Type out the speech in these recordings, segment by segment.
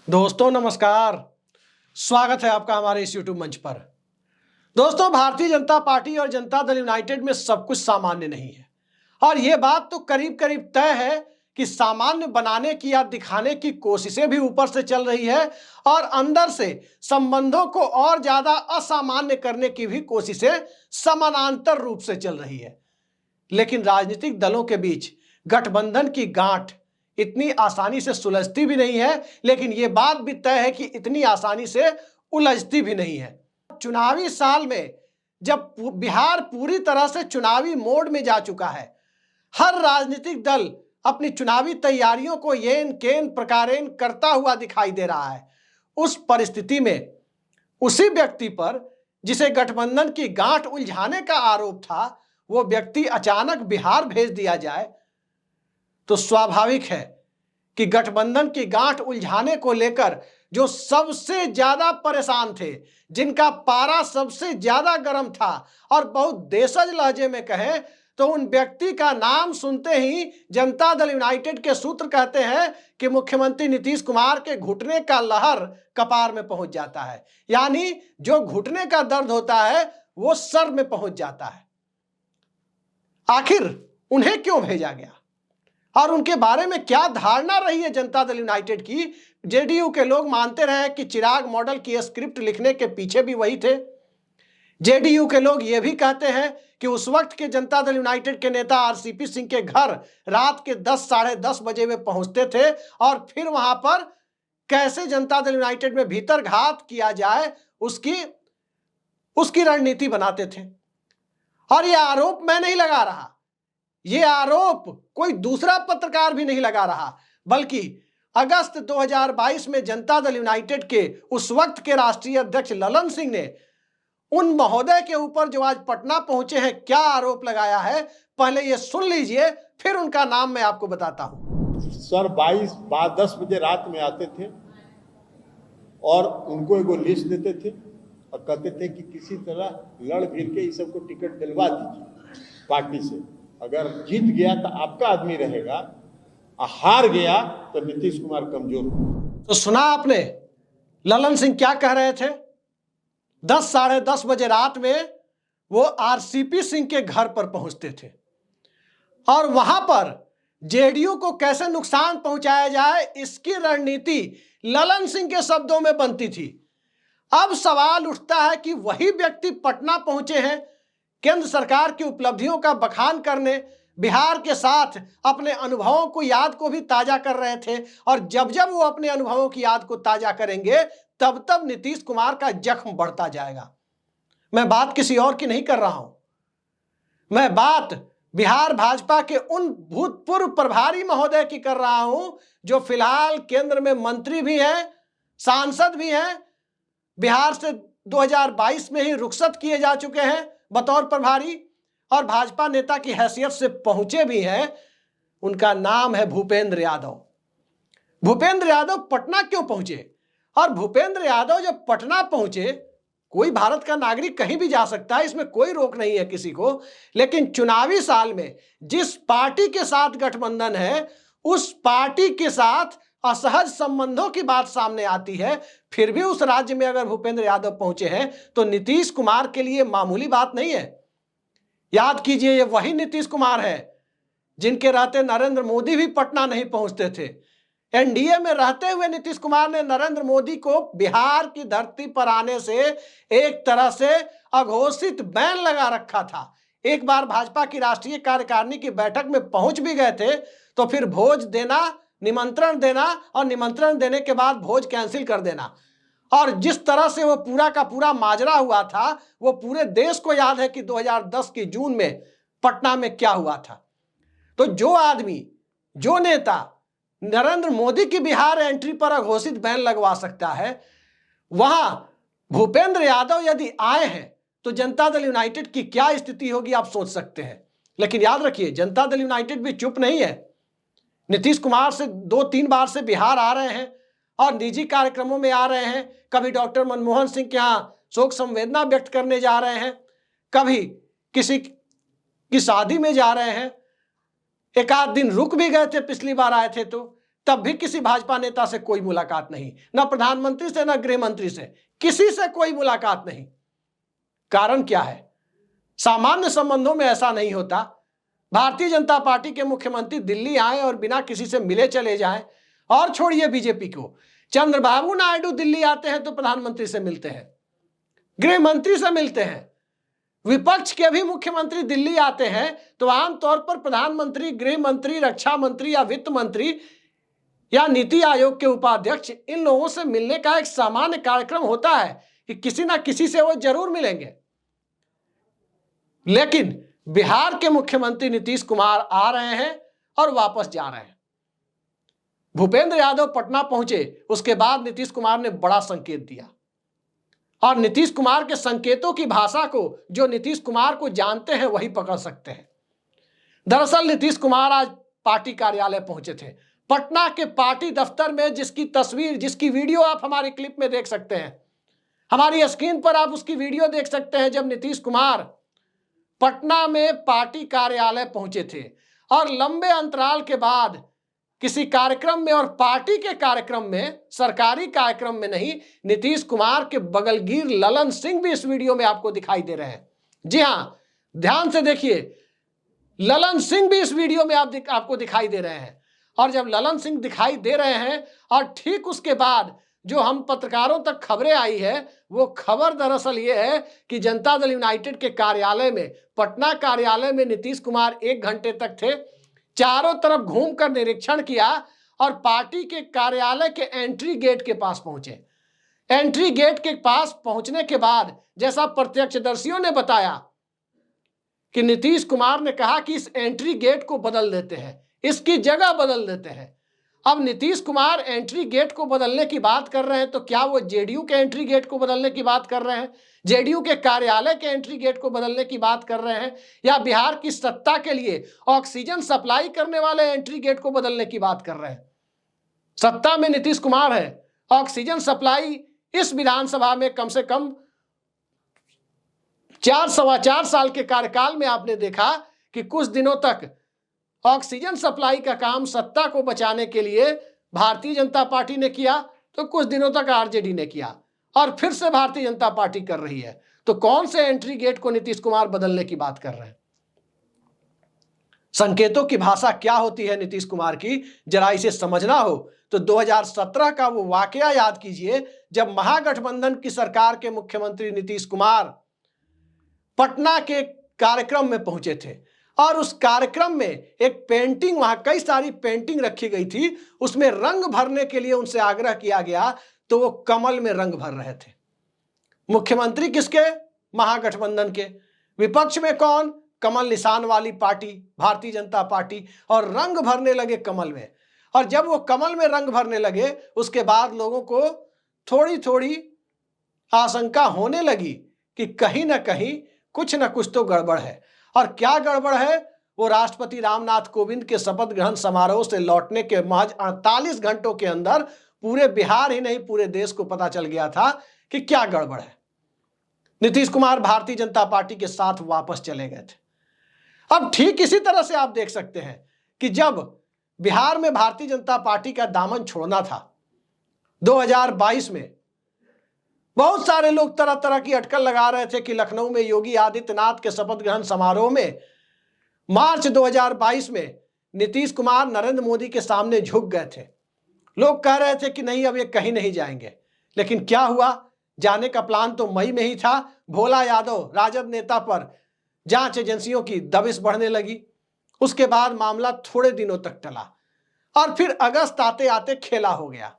दोस्तों नमस्कार। स्वागत है आपका हमारे इस YouTube मंच पर। दोस्तों, भारतीय जनता पार्टी और जनता दल यूनाइटेड में सब कुछ सामान्य नहीं है और यह बात तो करीब करीब तय है कि सामान्य बनाने की या दिखाने की कोशिशें भी ऊपर से चल रही है और अंदर से संबंधों को और ज्यादा असामान्य करने की भी कोशिशें समानांतर रूप से चल रही है। लेकिन राजनीतिक दलों के बीच गठबंधन की गांठ इतनी आसानी से सुलझती भी नहीं है, लेकिन यह बात भी तय है कि इतनी आसानी से उलझती भी नहीं है। चुनावी साल में जब बिहार पूरी तरह से चुनावी मोड में जा चुका है, हर राजनीतिक दल अपनी चुनावी तैयारियों को येन केन प्रकारेण करता हुआ दिखाई दे रहा है। उस परिस्थिति में उसी व्यक्ति पर जिसे गठबंधन की गांठ उलझाने का आरोप था, वो व्यक्ति अचानक बिहार भेज दिया जाए तो स्वाभाविक है कि गठबंधन की गांठ उलझाने को लेकर जो सबसे ज्यादा परेशान थे, जिनका पारा सबसे ज्यादा गर्म था और बहुत देशज लहजे में कहें तो उन व्यक्ति का नाम सुनते ही जनता दल यूनाइटेड के सूत्र कहते हैं कि मुख्यमंत्री नीतीश कुमार के घुटने का लहर कपार में पहुंच जाता है। यानी जो घुटने का दर्द होता है वो सर में पहुंच जाता है। आखिर उन्हें क्यों भेजा गया और उनके बारे में क्या धारणा रही है जनता दल यूनाइटेड की? जेडीयू के लोग मानते रहे कि चिराग मॉडल की स्क्रिप्ट लिखने के पीछे भी वही थे। जेडीयू के लोग यह भी कहते हैं कि उस वक्त के जनता दल यूनाइटेड के नेता आरसीपी सिंह के घर रात के 10 साढ़े 10 बजे वे पहुंचते थे और फिर वहां पर कैसे जनता दल यूनाइटेड में भीतर घात किया जाए उसकी रणनीति बनाते थे। और यह आरोप मैं नहीं लगा रहा, यह आरोप कोई दूसरा पत्रकार भी नहीं लगा रहा, बल्कि अगस्त 2022 में जनता दल यूनाइटेड के उस वक्त के राष्ट्रीय अध्यक्ष ललन सिंह ने उन महोदय के ऊपर जो आज पटना पहुंचे हैं क्या आरोप लगाया है, पहले ये सुन लीजिए, फिर उनका नाम मैं आपको बताता हूं। सर 10 बजे रात में आते थे और उनको एगो लिस्ट देते थे और कहते थे कि किसी तरह लड़ भिड़ के इस सबको टिकट दिलवा दीजिए पार्टी से, अगर जीत गया तो आपका आदमी रहेगा, हार गया तो नीतीश कुमार कमजोर। तो सुना आपने ललन सिंह क्या कह रहे थे? 10 साढ़े 10 बजे रात में वो आरसीपी सिंह के घर पर पहुंचते थे और वहां पर जेडीयू को कैसे नुकसान पहुंचाया जाए इसकी रणनीति ललन सिंह के शब्दों में बनती थी। अब सवाल उठता है कि वही व्यक्ति पटना पहुंचे हैं केंद्र सरकार की उपलब्धियों का बखान करने, बिहार के साथ अपने अनुभवों को याद को भी ताजा कर रहे थे और जब जब वो अपने अनुभवों की याद को ताजा करेंगे तब तब नीतीश कुमार का जख्म बढ़ता जाएगा। मैं बात किसी और की नहीं कर रहा हूं, मैं बात बिहार भाजपा के उन भूतपूर्व प्रभारी महोदय की कर रहा हूं जो फिलहाल केंद्र में मंत्री भी हैं, सांसद भी हैं, बिहार से 2022 में ही रुखसत किए जा चुके हैं बतौर प्रभारी और भाजपा नेता की हैसियत से पहुंचे भी हैं। उनका नाम है भूपेंद्र यादव। भूपेंद्र यादव पटना क्यों पहुंचे? और भूपेंद्र यादव जब पटना पहुंचे, कोई भारत का नागरिक कहीं भी जा सकता है, इसमें कोई रोक नहीं है किसी को, लेकिन चुनावी साल में जिस पार्टी के साथ गठबंधन है उस पार्टी के साथ असहज संबंधों की बात सामने आती है। फिर भी उस राज्य में अगर भूपेंद्र यादव पहुंचे हैं तो नीतीश कुमार के लिए मामूली बात नहीं है। याद कीजिए, ये वही नीतीश कुमार है जिनके रहते नरेंद्र मोदी भी पटना नहीं पहुंचते थे। एनडीए में रहते हुए नीतीश कुमार ने नरेंद्र मोदी को बिहार की धरती पर आने से एक तरह से अघोषित बैन लगा रखा था। एक बार भाजपा की राष्ट्रीय कार्यकारिणी की बैठक में पहुंच भी गए थे तो फिर भोज देना, निमंत्रण देना और निमंत्रण देने के बाद भोज कैंसिल कर देना। और जिस तरह से वो पूरा का पूरा माजरा हुआ था वो पूरे देश को याद है कि 2010 की जून में पटना में क्या हुआ था। तो जो आदमी, जो नेता नरेंद्र मोदी की बिहार एंट्री पर अघोषित बैन लगवा सकता है, वहां भूपेंद्र यादव यदि आए हैं तो जनता दल यूनाइटेड की क्या स्थिति होगी आप सोच सकते हैं। लेकिन याद रखिए, जनता दल यूनाइटेड भी चुप नहीं है। नीतीश कुमार से 2-3 बार से बिहार आ रहे हैं और निजी कार्यक्रमों में आ रहे हैं। कभी डॉक्टर मनमोहन सिंह के यहां शोक संवेदना व्यक्त करने जा रहे हैं, कभी किसी की शादी में जा रहे हैं, एक आध दिन रुक भी गए थे पिछली बार आए थे तो, तब भी किसी भाजपा नेता से कोई मुलाकात नहीं, ना प्रधानमंत्री से, ना गृह मंत्री से, किसी से कोई मुलाकात नहीं। कारण क्या है? सामान्य संबंधों में ऐसा नहीं होता। भारतीय जनता पार्टी के मुख्यमंत्री दिल्ली आए और बिना किसी से मिले चले जाएं, और छोड़िए बीजेपी को, चंद्रबाबू नायडू दिल्ली आते हैं तो प्रधानमंत्री से मिलते हैं, गृह मंत्री से मिलते हैं। विपक्ष के भी मुख्यमंत्री दिल्ली आते हैं तो आमतौर पर प्रधानमंत्री, गृह मंत्री, रक्षा मंत्री या वित्त मंत्री या नीति आयोग के उपाध्यक्ष, इन लोगों से मिलने का एक सामान्य कार्यक्रम होता है कि किसी ना किसी से वो जरूर मिलेंगे। लेकिन बिहार के मुख्यमंत्री नीतीश कुमार आ रहे हैं और वापस जा रहे हैं। भूपेंद्र यादव पटना पहुंचे, उसके बाद नीतीश कुमार ने बड़ा संकेत दिया, और नीतीश कुमार के संकेतों की भाषा को जो नीतीश कुमार को जानते हैं वही पकड़ सकते हैं। दरअसल नीतीश कुमार आज पार्टी कार्यालय पहुंचे थे। पटना के पार्टी दफ्तर में जिसकी तस्वीर, जिसकी वीडियो आप हमारी क्लिप में देख सकते हैं, हमारी स्क्रीन पर आप उसकी वीडियो देख सकते हैं, जब नीतीश कुमार पटना में पार्टी कार्यालय पहुंचे थे और लंबे अंतराल के बाद किसी कार्यक्रम में, और पार्टी के कार्यक्रम में, सरकारी कार्यक्रम में नहीं, नीतीश कुमार के बगलगीर ललन सिंह भी इस वीडियो में आपको दिखाई दे रहे हैं। जी हां, ध्यान से देखिए, ललन सिंह भी इस वीडियो में आपको दिखाई दे रहे हैं। और जब ललन सिंह दिखाई दे रहे हैं और ठीक उसके बाद जो हम पत्रकारों तक खबरें आई है, वो खबर दरअसल ये है कि जनता दल यूनाइटेड के कार्यालय में, पटना कार्यालय में नीतीश कुमार 1 घंटे तक थे, चारों तरफ घूमकर निरीक्षण किया और पार्टी के कार्यालय के एंट्री गेट के पास पहुंचे। एंट्री गेट के पास पहुंचने के बाद जैसा प्रत्यक्षदर्शियों ने बताया कि नीतीश कुमार ने कहा कि इस एंट्री गेट को बदल देते हैं, इसकी जगह बदल देते हैं। अब नीतीश कुमार एंट्री गेट को बदलने की बात कर रहे हैं तो क्या वो जेडीयू के एंट्री गेट को बदलने की बात कर रहे हैं, जेडीयू के कार्यालय के एंट्री गेट को बदलने की बात कर रहे हैं, या बिहार की सत्ता के लिए ऑक्सीजन सप्लाई करने वाले एंट्री गेट को बदलने की बात कर रहे हैं? सत्ता में नीतीश कुमार है, ऑक्सीजन सप्लाई इस विधानसभा में कम से कम 4-4.25 साल के कार्यकाल में आपने देखा कि कुछ दिनों तक ऑक्सीजन सप्लाई का काम सत्ता को बचाने के लिए भारतीय जनता पार्टी ने किया, तो कुछ दिनों तक आरजेडी ने किया, और फिर से भारतीय जनता पार्टी कर रही है। तो कौन से एंट्री गेट को नीतीश कुमार बदलने की बात कर रहे हैं? संकेतों की भाषा क्या होती है नीतीश कुमार की, जरा इसे समझना हो तो 2017 का वो वाकया याद कीजिए, जब महागठबंधन की सरकार के मुख्यमंत्री नीतीश कुमार पटना के कार्यक्रम में पहुंचे थे, और उस कार्यक्रम में एक पेंटिंग, वहां कई सारी पेंटिंग रखी गई थी, उसमें रंग भरने के लिए उनसे आग्रह किया गया, तो वो कमल में रंग भर रहे थे। मुख्यमंत्री किसके? महागठबंधन के। विपक्ष में कौन? कमल निशान वाली पार्टी भारतीय जनता पार्टी, और रंग भरने लगे कमल में। और जब वो कमल में रंग भरने लगे, उसके बाद लोगों को थोड़ी थोड़ी आशंका होने लगी कि कहीं ना कहीं कुछ ना कुछ तो गड़बड़ है। और क्या गड़बड़ है? वो राष्ट्रपति रामनाथ कोविंद के शपथ ग्रहण समारोह से लौटने के महज 48 घंटों के अंदर पूरे बिहार ही नहीं, पूरे देश को पता चल गया था कि क्या गड़बड़ है। नीतीश कुमार भारतीय जनता पार्टी के साथ वापस चले गए थे। अब ठीक इसी तरह से आप देख सकते हैं कि जब बिहार में भारतीय जनता पार्टी का दामन छोड़ना था 2022 में, बहुत सारे लोग तरह तरह की अटकल लगा रहे थे कि लखनऊ में योगी आदित्यनाथ के शपथ ग्रहण समारोह में मार्च 2022 में नीतीश कुमार नरेंद्र मोदी के सामने झुक गए थे। लोग कह रहे थे कि नहीं, अब ये कहीं नहीं जाएंगे। लेकिन क्या हुआ? जाने का प्लान तो मई में ही था। भोला यादव राजद नेता पर जांच एजेंसियों की दबिश बढ़ने लगी। उसके बाद मामला थोड़े दिनों तक टला और फिर अगस्त आते आते खेला हो गया।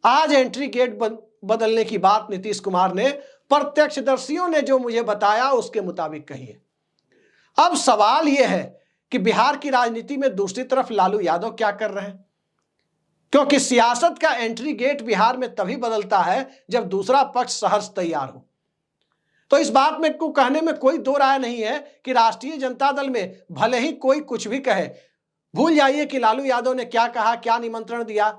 आज एंट्री गेट बदलने की बात नीतीश कुमार ने, प्रत्यक्षदर्शियों ने जो मुझे बताया उसके मुताबिक कही है। अब सवाल यह है कि बिहार की राजनीति में दूसरी तरफ लालू यादव क्या कर रहे हैं, क्योंकि सियासत का एंट्री गेट बिहार में तभी बदलता है जब दूसरा पक्ष सहर्ष तैयार हो। तो इस बात में को कहने में कोई दो राय नहीं है कि राष्ट्रीय जनता दल में भले ही कोई कुछ भी कहे, भूल जाइए कि लालू यादव ने क्या कहा, क्या निमंत्रण दिया,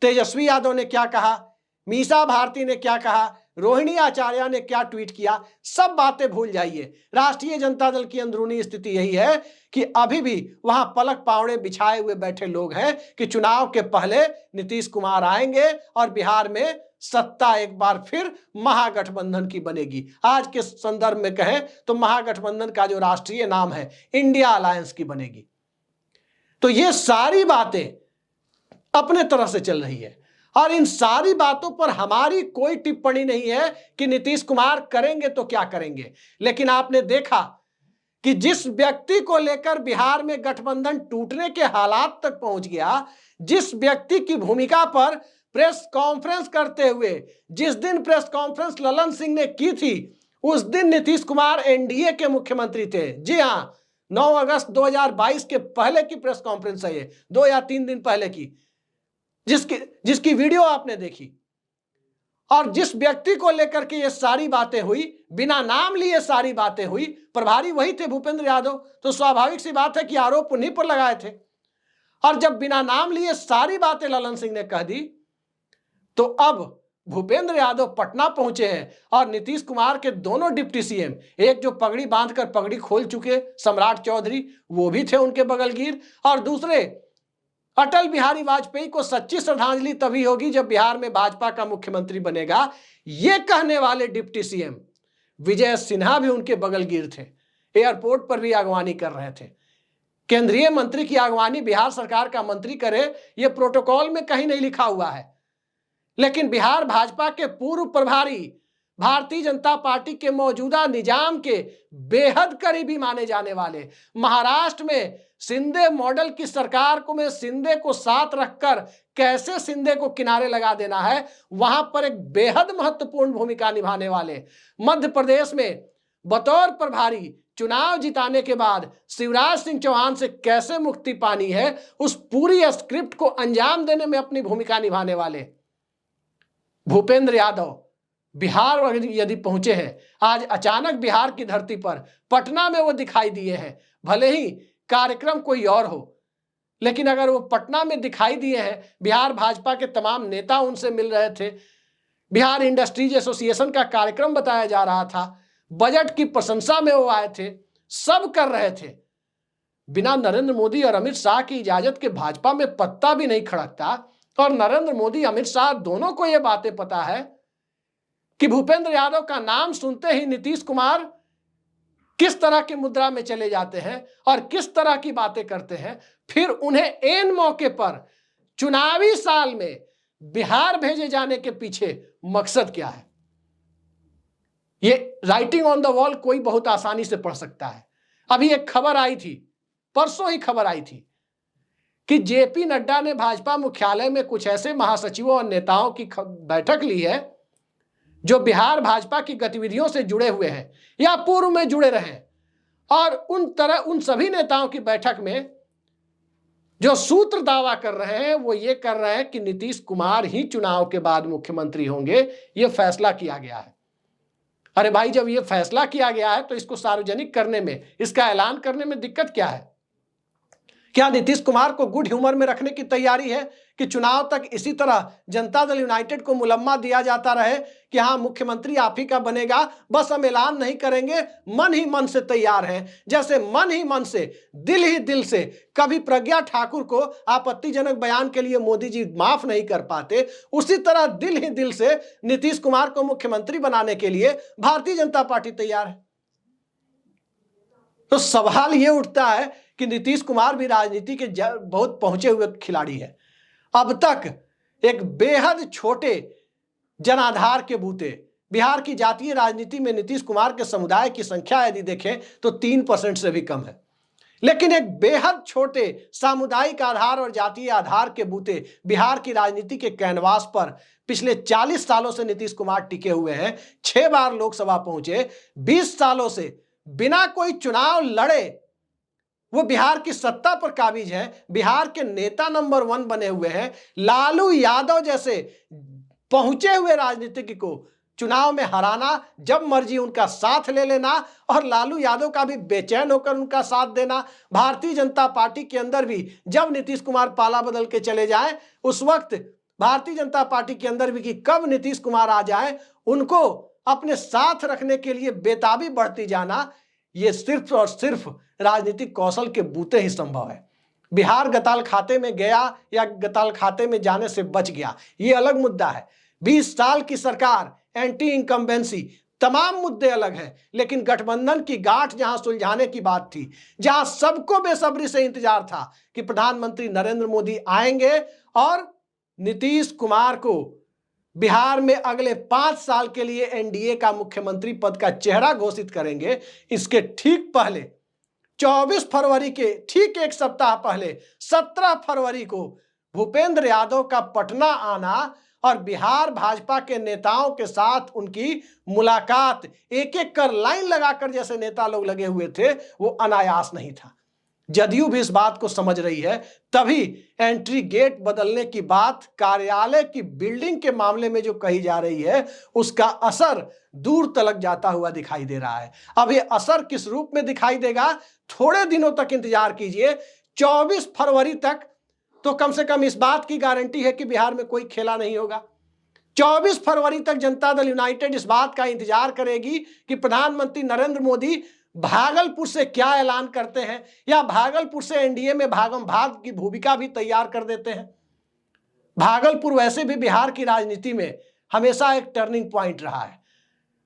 तेजस्वी यादव ने क्या कहा, मीसा भारती ने क्या कहा, रोहिणी आचार्य ने क्या ट्वीट किया, सब बातें भूल जाइए। राष्ट्रीय जनता दल की अंदरूनी स्थिति यही है कि अभी भी वहां पलक पावड़े बिछाए हुए बैठे लोग हैं कि चुनाव के पहले नीतीश कुमार आएंगे और बिहार में सत्ता एक बार फिर महागठबंधन की बनेगी। आज के संदर्भ में कहें तो महागठबंधन का जो राष्ट्रीय नाम है इंडिया अलायंस की बनेगी। तो ये सारी बातें अपने तरह से चल रही है और इन सारी बातों पर हमारी कोई टिप्पणी नहीं है कि नीतीश कुमार करेंगे तो क्या करेंगे। लेकिन आपने देखा कि जिस व्यक्ति को लेकर बिहार में गठबंधन टूटने के हालात तक पहुंच गया, जिस व्यक्ति की भूमिका पर प्रेस कॉन्फ्रेंस करते हुए, जिस दिन प्रेस कॉन्फ्रेंस ललन सिंह ने की थी, उस दिन नीतीश कुमार एनडीए के मुख्यमंत्री थे। जी हां, 9 अगस्त 2022 के पहले की प्रेस कॉन्फ्रेंस है ये, 2 या 3 दिन पहले की, जिसकी वीडियो आपने देखी। और जिस व्यक्ति को लेकर के ये सारी बातें हुई, बिना नाम लिए सारी बातें हुई, प्रभारी वही थे भूपेंद्र यादव, तो स्वाभाविक सी बात है कि आरोप उन्हीं पर लगाए थे। और जब बिना नाम लिए सारी बातें ललन सिंह ने कह दी, तो अब भूपेंद्र यादव पटना पहुंचे हैं और नीतीश कुमार के दोनों डिप्टी सीएम, एक जो पगड़ी बांधकर पगड़ी खोल चुके सम्राट चौधरी, वो भी थे उनके बगलगीर, और दूसरे अटल बिहारी वाजपेयी को सच्ची श्रद्धांजलि तभी होगी जब बिहार में भाजपा का मुख्यमंत्री बनेगा, ये कहने वाले डिप्टी सीएम विजय सिन्हा भी उनके बगलगीर थे। एयरपोर्ट पर भी अगवानी कर रहे थे। केंद्रीय मंत्री की अगवानी बिहार सरकार का मंत्री करे, यह प्रोटोकॉल में कहीं नहीं लिखा हुआ है। लेकिन बिहार भाजपा के पूर्व प्रभारी, भारतीय जनता पार्टी के मौजूदा निजाम के बेहद करीबी माने जाने वाले, महाराष्ट्र में शिंदे मॉडल की सरकार को में शिंदे को साथ रखकर कैसे शिंदे को किनारे लगा देना है, वहां पर एक बेहद महत्वपूर्ण भूमिका निभाने वाले, मध्य प्रदेश में बतौर प्रभारी चुनाव जिताने के बाद शिवराज सिंह चौहान से कैसे मुक्ति पानी है, उस पूरी स्क्रिप्ट को अंजाम देने में अपनी भूमिका निभाने वाले भूपेंद्र यादव बिहार यदि पहुंचे हैं, आज अचानक बिहार की धरती पर पटना में वो दिखाई दिए हैं। भले ही कार्यक्रम कोई और हो, लेकिन अगर वो पटना में दिखाई दिए हैं, बिहार भाजपा के तमाम नेता उनसे मिल रहे थे, बिहार इंडस्ट्रीज एसोसिएशन का कार्यक्रम बताया जा रहा था, बजट की प्रशंसा में वो आए थे, सब कर रहे थे। बिना नरेंद्र मोदी और अमित शाह की इजाजत के भाजपा में पत्ता भी नहीं खड़कता। और नरेंद्र मोदी, अमित शाह दोनों को यह बातें पता है कि भूपेंद्र यादव का नाम सुनते ही नीतीश कुमार किस तरह की मुद्रा में चले जाते हैं और किस तरह की बातें करते हैं। फिर उन्हें एन मौके पर चुनावी साल में बिहार भेजे जाने के पीछे मकसद क्या है, ये राइटिंग ऑन द वॉल कोई बहुत आसानी से पढ़ सकता है। अभी एक खबर आई थी, परसों ही खबर आई थी कि जेपी नड्डा ने भाजपा मुख्यालय में कुछ ऐसे महासचिवों और नेताओं की बैठक ली है जो बिहार भाजपा की गतिविधियों से जुड़े हुए हैं या पूर्व में जुड़े रहे, और उन सभी नेताओं की बैठक में जो सूत्र दावा कर रहे हैं वो ये कर रहे हैं कि नीतीश कुमार ही चुनाव के बाद मुख्यमंत्री होंगे, ये फैसला किया गया है। अरे भाई, जब ये फैसला किया गया है तो इसको सार्वजनिक करने में, इसका ऐलान करने में दिक्कत क्या है? क्या नीतीश कुमार को गुड ह्यूमर में रखने की तैयारी है कि चुनाव तक इसी तरह जनता दल यूनाइटेड को मुलम्मा दिया जाता रहे कि हाँ मुख्यमंत्री आप ही का बनेगा, बस हम ऐलान नहीं करेंगे, मन ही मन से तैयार हैं। जैसे मन ही मन से, दिल ही दिल से कभी प्रज्ञा ठाकुर को आपत्तिजनक बयान के लिए मोदी जी माफ नहीं कर पाते, उसी तरह दिल ही दिल से नीतीश कुमार को मुख्यमंत्री बनाने के लिए भारतीय जनता पार्टी तैयार है। तो सवाल ये उठता है कि नीतीश कुमार भी राजनीति के बहुत पहुंचे हुए खिलाड़ी है। अब तक एक बेहद छोटे जनाधार के बूते बिहार की जातीय राजनीति में नीतीश कुमार के समुदाय की संख्या यदि देखें तो 3% से भी कम है। लेकिन एक बेहद छोटे सामुदायिक आधार और जातीय आधार के बूते बिहार की राजनीति के कैनवास पर पिछले 40 सालों से नीतीश कुमार टिके हुए हैं। 6 बार लोकसभा पहुंचे, 20 सालों से बिना कोई चुनाव लड़े वो बिहार की सत्ता पर काबिज है, बिहार के नेता नंबर 1 बने हुए हैं। लालू यादव जैसे पहुंचे हुए राजनीतिज्ञ को चुनाव में हराना, जब मर्जी उनका साथ ले लेना और लालू यादव का भी बेचैन होकर उनका साथ देना। भारतीय जनता पार्टी के अंदर भी जब नीतीश कुमार पाला बदल के चले जाएं, उस वक्त भारतीय जनता पार्टी के अंदर भी कि कब नीतीश कुमार आ जाए, उनको अपने साथ रखने के लिए बेताबी बढ़ती जाना, ये सिर्फ और सिर्फ राजनीतिक कौशल के बूते ही संभव है। बिहार गताल खाते में गया या गताल खाते में जाने से बच गया, ये अलग मुद्दा है। 20 साल की सरकार, एंटी इनकम्बेंसी, तमाम मुद्दे अलग हैं, लेकिन गठबंधन की गांठ जहां सुलझाने की बात थी, जहां सबको बेसब्री से इंतजार था कि प्रधानमंत्री नरेंद्र मोदी आएंगे और नीतीश कुमार को बिहार में अगले 5 साल के लिए एनडीए का मुख्यमंत्री पद का चेहरा घोषित करेंगे, इसके ठीक पहले 24 फरवरी के ठीक एक सप्ताह पहले 17 फरवरी को भूपेंद्र यादव का पटना आना और बिहार भाजपा के नेताओं के साथ उनकी मुलाकात, एक एक कर लाइन लगाकर जैसे नेता लोग लगे हुए थे, वो अनायास नहीं था। जदयू भी इस बात को समझ रही है, तभी एंट्री गेट बदलने की बात कार्यालय की बिल्डिंग के मामले में जो कही जा रही है, उसका असर दूर तलक जाता हुआ दिखाई दे रहा है। अब ये असर किस रूप में दिखाई देगा, थोड़े दिनों तक इंतजार कीजिए। 24 फरवरी तक तो कम से कम इस बात की गारंटी है कि बिहार में कोई खेला नहीं होगा। 24 फरवरी तक जनता दल यूनाइटेड इस बात का इंतजार करेगी कि प्रधानमंत्री नरेंद्र मोदी भागलपुर से क्या ऐलान करते हैं, या भागलपुर से एनडीए में भागम भाग की भूमिका भी तैयार कर देते हैं। भागलपुर वैसे भी बिहार की राजनीति में हमेशा एक टर्निंग पॉइंट रहा है,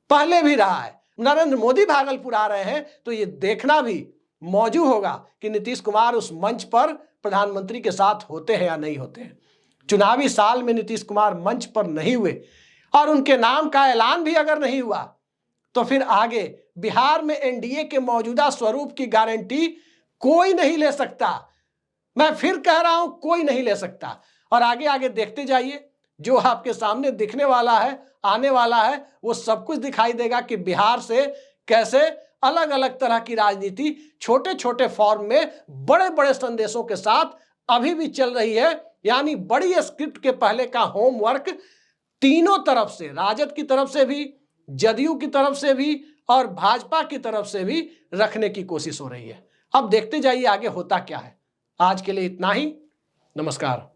पहले भी रहा है। नरेंद्र मोदी भागलपुर आ रहे हैं तो ये देखना भी मौजूद होगा कि नीतीश कुमार उस मंच पर प्रधानमंत्री के साथ होते हैं या नहीं होते हैं। चुनावी साल में नीतीश कुमार मंच पर नहीं हुए और उनके नाम का ऐलान भी अगर नहीं हुआ, तो फिर आगे बिहार में एनडीए के मौजूदा स्वरूप की गारंटी कोई नहीं ले सकता। मैं फिर कह रहा हूं, कोई नहीं ले सकता। और आगे आगे देखते जाइए, जो आपके सामने दिखने वाला है, आने वाला है, वो सब कुछ दिखाई देगा कि बिहार से कैसे अलग अलग तरह की राजनीति छोटे छोटे फॉर्म में बड़े बड़े संदेशों के साथ अभी भी चल रही है। यानी बड़ी स्क्रिप्ट के पहले का होमवर्क तीनों तरफ से, राजद की तरफ से भी, जदयू की तरफ से भी और भाजपा की तरफ से भी रखने की कोशिश हो रही है। अब देखते जाइए आगे होता क्या है। आज के लिए इतना ही। नमस्कार।